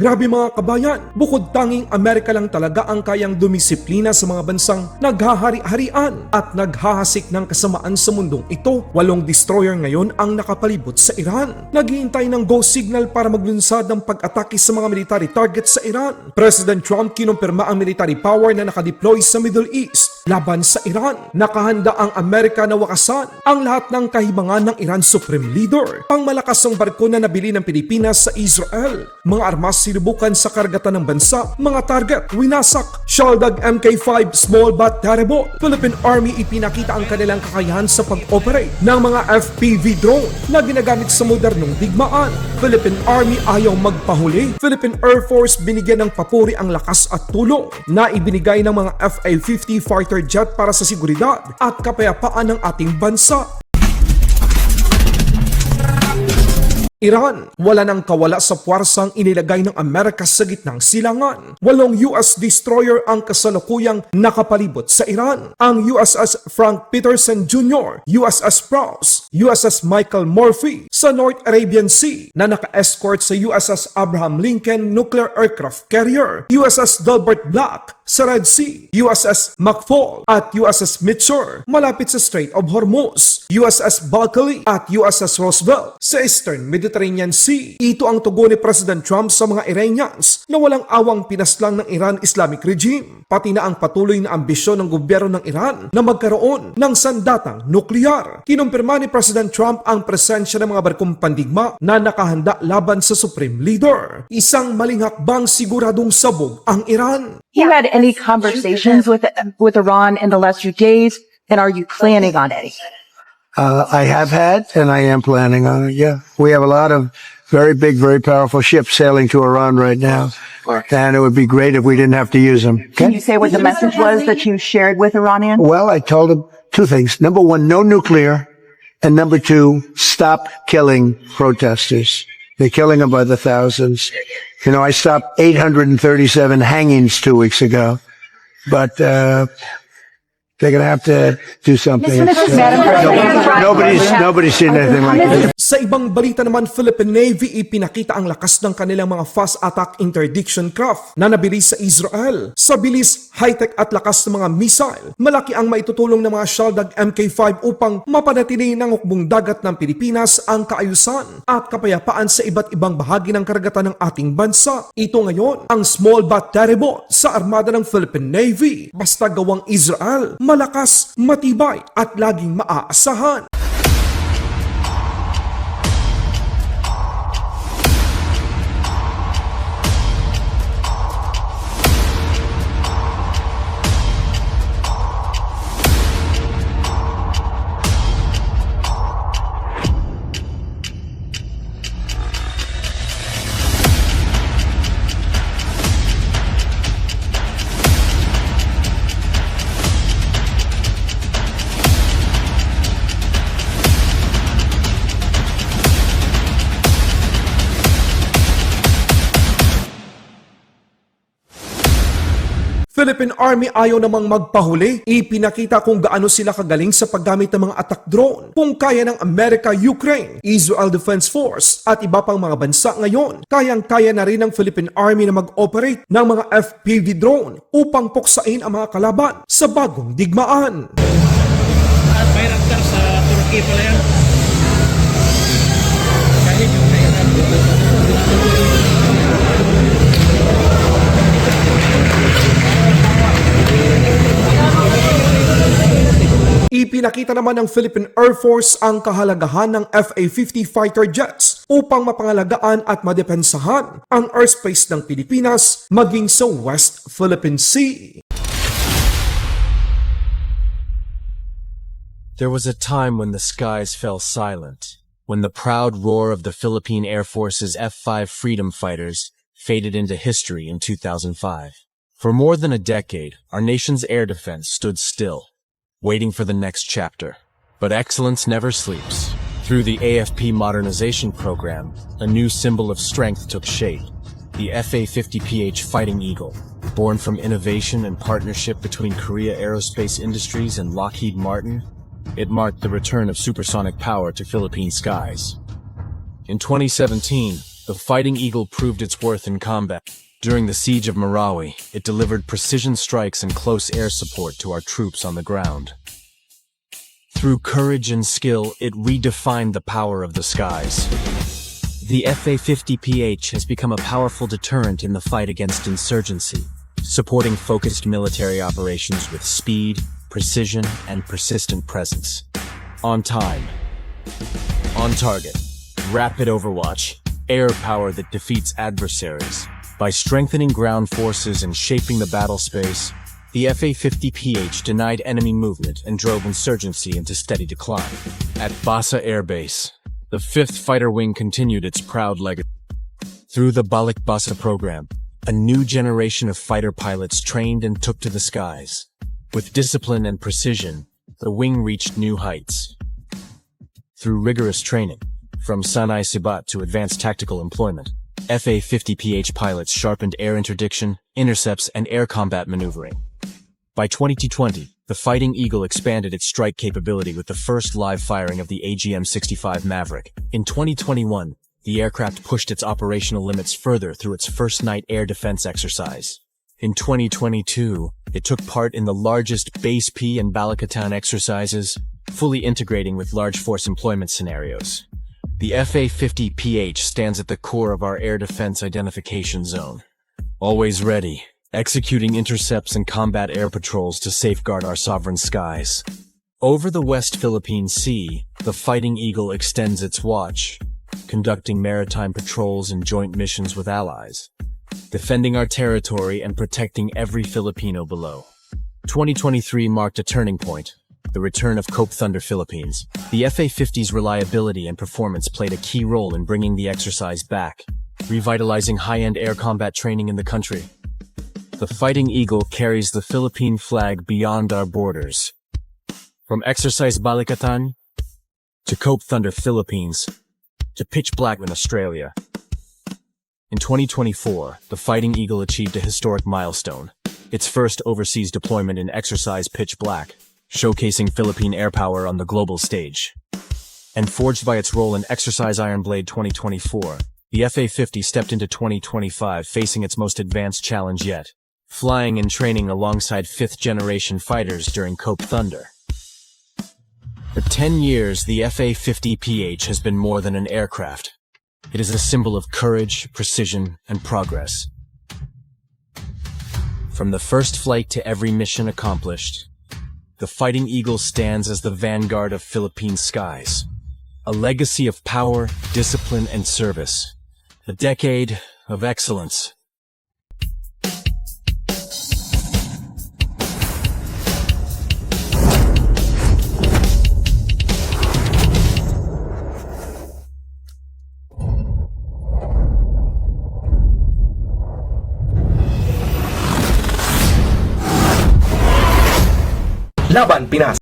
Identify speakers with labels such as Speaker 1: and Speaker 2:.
Speaker 1: Grabe mga kabayan, bukod tanging Amerika lang talaga ang kayang dumisiplina sa mga bansang naghahari-harian at naghahasik ng kasamaan sa mundong ito. 8 destroyer ngayon ang nakapalibot sa Iran. Naghihintay ng go signal para maglunsad ng pag-atake sa mga military targets sa Iran. President Trump kinumpirma ang military power na nakadeploy sa Middle East laban sa Iran. Nakahanda ang Amerika na wakasan ang lahat ng kahibangan ng Iran Supreme Leader. Pangmalakas ang barko na nabili ng Pilipinas sa Israel. Mga armas sinubukan sa karagatan ng bansa. Mga target, winasak. Shaldag Mk5 small but terrible. Philippine Army ipinakita ang kanilang kakayahan sa pag-operate ng mga FPV drone na ginagamit sa modernong digmaan. Philippine Army ayaw magpahuli. Philippine Air Force binigyan ng papuri ang lakas at tulong na ibinigay ng mga FA-50 fighter jet para sa seguridad at kapayapaan ng ating bansa. Iran, wala nang kawala sa puwersang inilagay ng Amerika sa gitnang silangan. 8 US destroyer ang kasalukuyang nakapalibot sa Iran. Ang USS Frank Peterson Jr., USS Prowse, USS Michael Murphy sa North Arabian Sea na naka-escort sa USS Abraham Lincoln Nuclear Aircraft Carrier, USS Delbert Black sa Red Sea, USS McFall at USS Mitchell malapit sa Strait of Hormuz, USS Balkali at USS Roosevelt sa Eastern Mediterranean Sea. Ito ang tugon ni President Trump sa mga Iranians na walang awang pinaslang ng Iran Islamic Regime, pati na ang patuloy na ambisyon ng gobyerno ng Iran na magkaroon ng sandatang nuklear. Kinumpirma ni President Trump ang presensya ng mga barkong pandigma na nakahanda laban sa Supreme Leader. Isang maling hakbang siguradong sabog ang Iran.
Speaker 2: You had any conversations with Iran in the last few days, and are you planning on any?
Speaker 3: I have had, and I am planning on it, yeah. We have a lot of very big, very powerful ships sailing to Iran right now, and it would be great if we didn't have to use them.
Speaker 2: Can you say what the message was that you shared with Iranians?
Speaker 3: Well, I told them 2 things. Number 1, no nuclear, and number 2, stop killing protesters. They're killing them by the thousands. You know, I stopped 837 hangings 2 weeks ago, but they're going to have to do something. Nobody's seen anything like this.
Speaker 1: Sa ibang balita naman, Philippine Navy ipinakita ang lakas ng kanilang mga fast attack interdiction craft na nabili sa Israel. Sa bilis, high-tech at lakas ng mga missile, malaki ang maitutulong ng mga Shaldag Mk5 upang mapanatili ng hukbong dagat ng Pilipinas ang kaayusan at kapayapaan sa iba't ibang bahagi ng karagatan ng ating bansa. Ito ngayon ang small but terrible sa armada ng Philippine Navy. Basta gawang Israel, malakas, matibay at laging maaasahan. Philippine Army ayaw namang magpahuli. Ipinakita kung gaano sila kagaling sa paggamit ng mga attack drone. Kung kaya ng Amerika, Ukraine, Israel Defense Force at iba pang mga bansa ngayon, kayang-kaya na rin ng Philippine Army na mag-operate ng mga FPV drone upang puksain ang mga kalaban sa bagong digmaan.
Speaker 4: At Bayraktar sa Turkey pala yan. Kahit yung
Speaker 1: Ipinakita naman ng Philippine Air Force ang kahalagahan ng FA-50 fighter jets upang mapangalagaan at madepensahan ang airspace ng Pilipinas maging sa West Philippine Sea.
Speaker 5: There was a time when the skies fell silent, when the proud roar of the Philippine Air Force's F-5 Freedom Fighters faded into history in 2005. For more than a decade, our nation's air defense stood still, waiting for the next chapter. But excellence never sleeps. Through the AFP modernization program, a new symbol of strength took shape, the FA-50PH Fighting Eagle. Born from innovation and partnership between Korea Aerospace Industries and Lockheed Martin, it marked the return of supersonic power to Philippine skies. In 2017, the the Fighting Eagle proved its worth in combat. During the siege of Marawi, it delivered precision strikes and close air support to our troops on the ground. Through courage and skill, it redefined the power of the skies. The FA-50PH has become a powerful deterrent in the fight against insurgency, supporting focused military operations with speed, precision, and persistent presence. On time. On target. Rapid overwatch. Air power that defeats adversaries. By strengthening ground forces and shaping the battle space, the FA-50PH denied enemy movement and drove insurgency into steady decline. At Bassa Air Base, the 5th Fighter Wing continued its proud legacy. Through the Balik Bassa program, a new generation of fighter pilots trained and took to the skies. With discipline and precision, the wing reached new heights. Through rigorous training, from Sanai Sibat to advanced tactical employment, FA-50PH pilots sharpened air interdiction, intercepts, and air combat maneuvering. By 2020, the Fighting Eagle expanded its strike capability with the first live firing of the AGM-65 Maverick. In 2021, the aircraft pushed its operational limits further through its first night air defense exercise. In 2022, it took part in the largest Base P and Balikatan exercises, fully integrating with large force employment scenarios. The FA-50PH stands at the core of our air defense identification zone. Always ready, executing intercepts and combat air patrols to safeguard our sovereign skies. Over the West Philippine Sea, the Fighting Eagle extends its watch, conducting maritime patrols and joint missions with allies, defending our territory and protecting every Filipino below. 2023 marked a turning point. The return of Cope Thunder Philippines. The FA-50's reliability and performance played a key role in bringing the exercise back, revitalizing high-end air combat training in the country. The Fighting Eagle carries the Philippine flag beyond our borders. From Exercise Balikatan to Cope Thunder Philippines to Pitch Black in Australia. In 2024, the Fighting Eagle achieved a historic milestone, its first overseas deployment in Exercise Pitch Black, showcasing Philippine air power on the global stage. And forged by its role in Exercise Iron Blade 2024, the FA-50 stepped into 2025 facing its most advanced challenge yet, flying and training alongside 5th-generation fighters during Cope Thunder. For 10 years, the FA-50PH has been more than an aircraft. It is a symbol of courage, precision, and progress. From the first flight to every mission accomplished, the Fighting Eagle stands as the vanguard of Philippine skies. A legacy of power, discipline, and service. A decade of excellence.
Speaker 1: Laban Pinas.